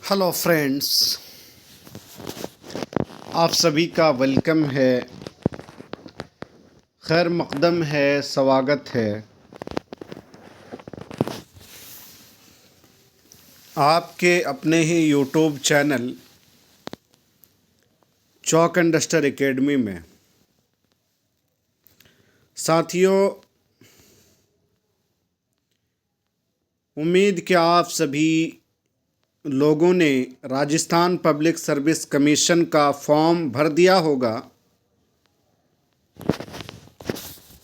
Hello friends, आप सभी का वेलकम है, खैर मकदम है, स्वागत है। आपके अपने ही YouTube channel chalk and duster academy में। साथियों, उम्मीद कि आप सभी लोगों ने राजस्थान पब्लिक सर्विस कमीशन का फॉर्म भर दिया होगा,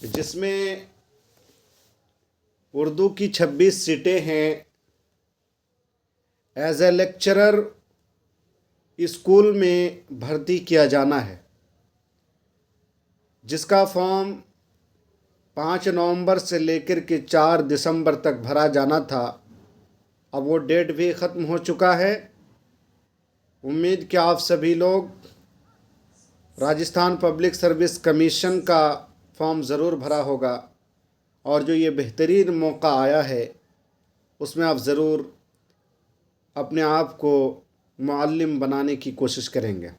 जिसमें उर्दू की 26 सीटें हैं। एज ए लेक्चरर स्कूल में भर्ती किया जाना है, जिसका फॉर्म 5 नवंबर से लेकर के 4 दिसंबर तक भरा जाना था। अब वो डेट भी ख़त्म हो चुका है। उम्मीद कि आप सभी लोग राजस्थान पब्लिक सर्विस कमीशन का फॉर्म ज़रूर भरा होगा, और जो ये बेहतरीन मौका आया है उसमें आप ज़रूर अपने आप को मुअल्लिम बनाने की कोशिश करेंगे।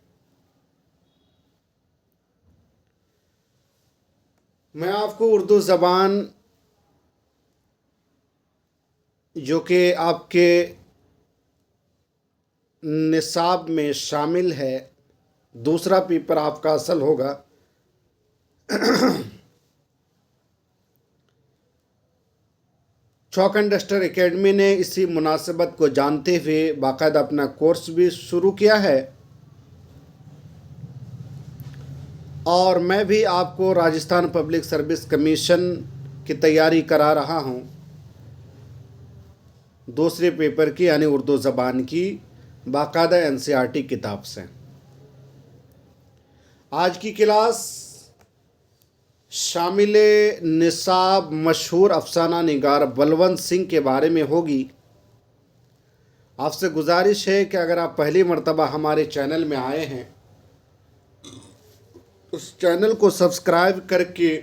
मैं आपको उर्दू ज़बान, जो कि आपके निसाब में शामिल है, दूसरा पेपर आपका असल होगा, चॉक एंड डस्टर एकेडमी ने इसी मुनासिबत को जानते हुए बाकायदा अपना कोर्स भी शुरू किया है। और मैं भी आपको राजस्थान पब्लिक सर्विस कमीशन की तैयारी करा रहा हूं, दूसरे पेपर की, यानी उर्दू ज़बान की, बाकायदा एनसीईआरटी किताब से। आज की क्लास शामिल निसाब मशहूर अफसाना निगार बलवंत सिंह के बारे में होगी। आपसे गुजारिश है कि अगर आप पहली मर्तबा हमारे चैनल में आए हैं, उस चैनल को सब्सक्राइब करके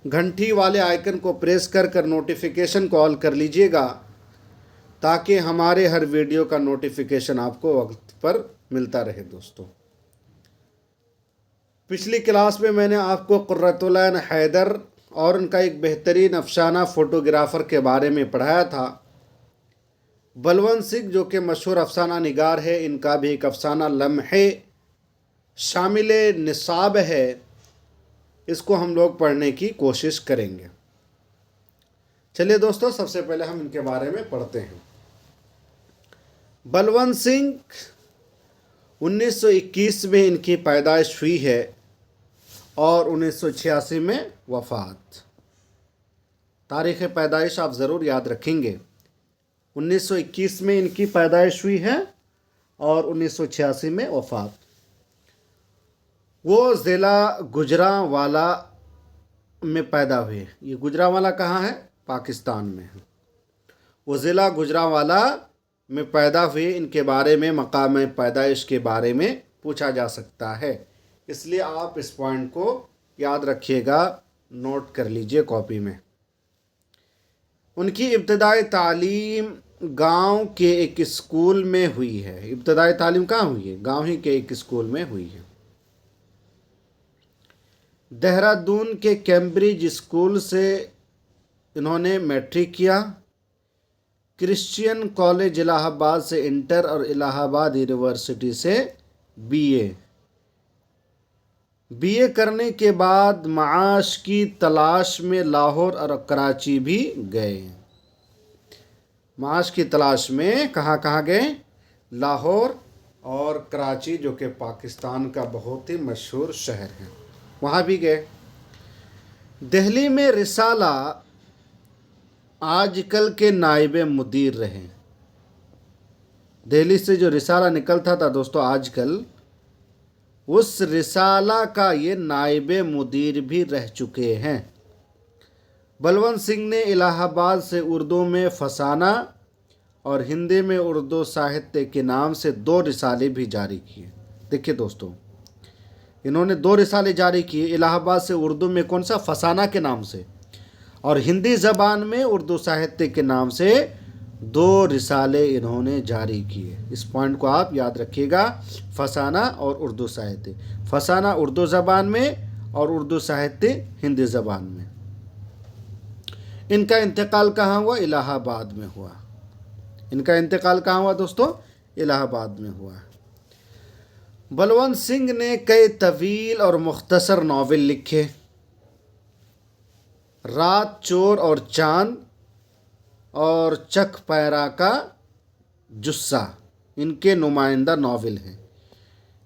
घंटी वाले आइकन को प्रेस कर नोटिफिकेशन को ऑल कर लीजिएगा, ताकि हमारे हर वीडियो का नोटिफिकेशन आपको वक्त पर मिलता रहे। दोस्तों, पिछली क्लास में मैंने आपको कुर्रतुल ऐन हैदर और उनका एक बेहतरीन अफसाना फ़ोटोग्राफ़र के बारे में पढ़ाया था। बलवंत सिंह, जो कि मशहूर अफसाना निगार है, इनका भी एक अफसाना लम्हे शामिल निसाब है। इसको हम लोग पढ़ने की कोशिश करेंगे। चलिए दोस्तों, सबसे पहले हम इनके बारे में पढ़ते हैं। बलवंत सिंह 1921 में इनकी पैदाइश हुई है और 1986 में वफ़ात। तारीख़ पैदाइश आप ज़रूर याद रखेंगे। 1921 में इनकी पैदाइश हुई है और 1986 में वफ़ात। वो ज़िला गुजरांवाला में पैदा हुए। ये गुजरांवाला कहाँ है? पाकिस्तान में है। वो ज़िला गुजरांवाला में पैदा हुए। इनके बारे में, मकाम पैदाइश के बारे में पूछा जा सकता है, इसलिए आप इस पॉइंट को याद रखिएगा, नोट कर लीजिए कॉपी में। उनकी इब्तदाई तालीम गांव के एक स्कूल में हुई है। इब्तदाई तालीम कहाँ हुई है? गांव ही के एक स्कूल में हुई है। देहरादून के कैम्ब्रिज स्कूल से इन्होंने मैट्रिक किया। क्रिश्चियन कॉलेज इलाहाबाद से इंटर और इलाहाबाद यूनिवर्सिटी से बीए करने के बाद माश की तलाश में लाहौर और कराची भी गए। माश की तलाश में कहाँ गए? लाहौर और कराची, जो कि पाकिस्तान का बहुत ही मशहूर शहर है, वहाँ भी गए। दिल्ली में रिसाला आजकल के नाइब मुदीर रहे। दिल्ली से जो रिसाला निकलता था दोस्तों आजकल, उस रिसाला का ये नाइब मुदीर भी रह चुके हैं। बलवंत सिंह ने इलाहाबाद से उर्दू में फसाना और हिंदी में उर्दू साहित्य के नाम से 2 रिसाले भी जारी किए। देखिए दोस्तों, इन्होंने 2 रिसाले जारी किए। इलाहाबाद से उर्दू में कौन सा? फसाना के नाम से, और हिंदी ज़बान में उर्दू साहित्य के नाम से 2 रिसाले इन्होंने जारी किए। इस पॉइंट को आप याद रखिएगा। फसाना और उर्दू साहित्य, फसाना उर्दू ज़बान में और उर्दू साहित्य हिंदी ज़बान में। इनका इंतकाल कहाँ हुआ? इलाहाबाद में हुआ। इनका इंतकाल कहाँ हुआ दोस्तों? इलाहाबाद में हुआ। बलवंत सिंह ने कई तवील और मुख्तसर नावल लिखे। रात, चोर और चांद और चक पैरा का जुस्सा इनके नुमाइंदा नावल हैं।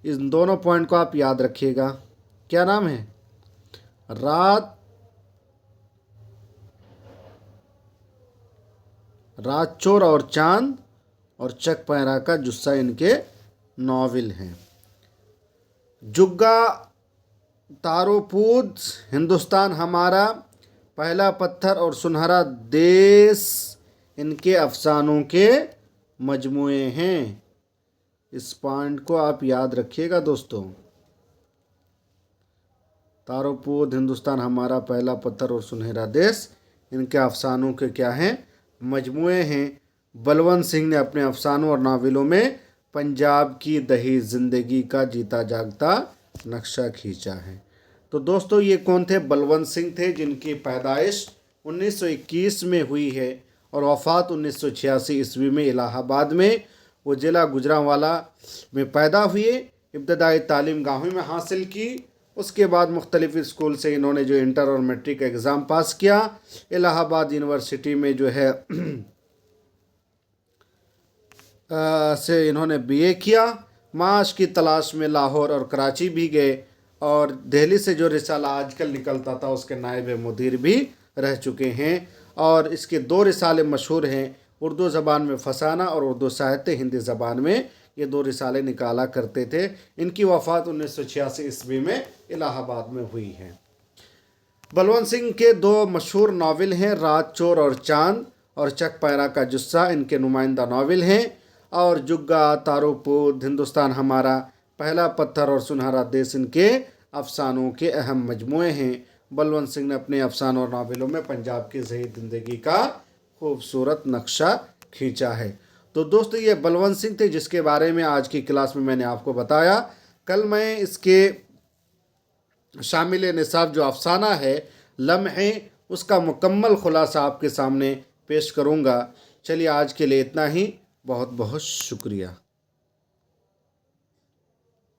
इन दोनों पॉइंट को आप याद रखिएगा। क्या नाम है? रात, चोर और चांद और चक पैरा का जुस्सा इनके नावल हैं। जुग्गा, तारोपूद, हिंदुस्तान हमारा, पहला पत्थर और सुनहरा देश इनके अफसानों के मजमूए हैं। इस पॉइंट को आप याद रखिएगा दोस्तों। तारोपूद, हिंदुस्तान हमारा, पहला पत्थर और सुनहरा देश इनके अफसानों के क्या हैं? मजमूए हैं। बलवंत सिंह ने अपने अफसानों और नावलों में पंजाब की दही ज़िंदगी का जीता जागता नक्शा खींचा है। तो दोस्तों ये कौन थे? बलवंत सिंह थे, जिनकी पैदाइश 1921 में हुई है और वफ़ात 1986 ईस्वी में इलाहाबाद में, वो ज़िला गुजरांवाला में पैदा हुए। इब्तदाई तालीम गाँव में हासिल की। उसके बाद मुख्तलिफ स्कूल से इन्होंने जो इंटर और मैट्रिक एग्ज़ाम पास किया। इलाहाबाद यूनिवर्सिटी में जो है से इन्होंने बीए किया। माश की तलाश में लाहौर और कराची भी गए और दिल्ली से जो रिसाला आजकल निकलता था उसके नायब मुदीर भी रह चुके हैं। और इसके 2 रिसाले मशहूर हैं, उर्दू ज़बान में फसाना और उर्दू साहित्य हिंदी ज़बान में। ये 2 रिसाले निकाला करते थे। इनकी वफ़ात 1986 ईस्वी में इलाहाबाद में हुई है। बलवंत सिंह के 2 मशहूर नावल हैं, रात, चोर और चांद और चक पैरा का जुस्सा इनके नुमाइंदा नावल हैं। और जुग्गा, तारोपूद, हिंदुस्तान हमारा, पहला पत्थर और सुनहरा देश इनके अफसानों के अहम मजमूए हैं। बलवंत सिंह ने अपने अफसानों और नावलों में पंजाब की ज़ही ज़िंदगी का खूबसूरत नक्शा खींचा है। तो दोस्तों ये बलवंत सिंह थे, जिसके बारे में आज की क्लास में मैंने आपको बताया। कल मैं इसके शामिल निसाब जो अफसाना है लम्हे, उसका मुकम्मल खुलासा आपके सामने पेश करूँगा। चलिए आज के लिए इतना ही। बहुत बहुत शुक्रिया।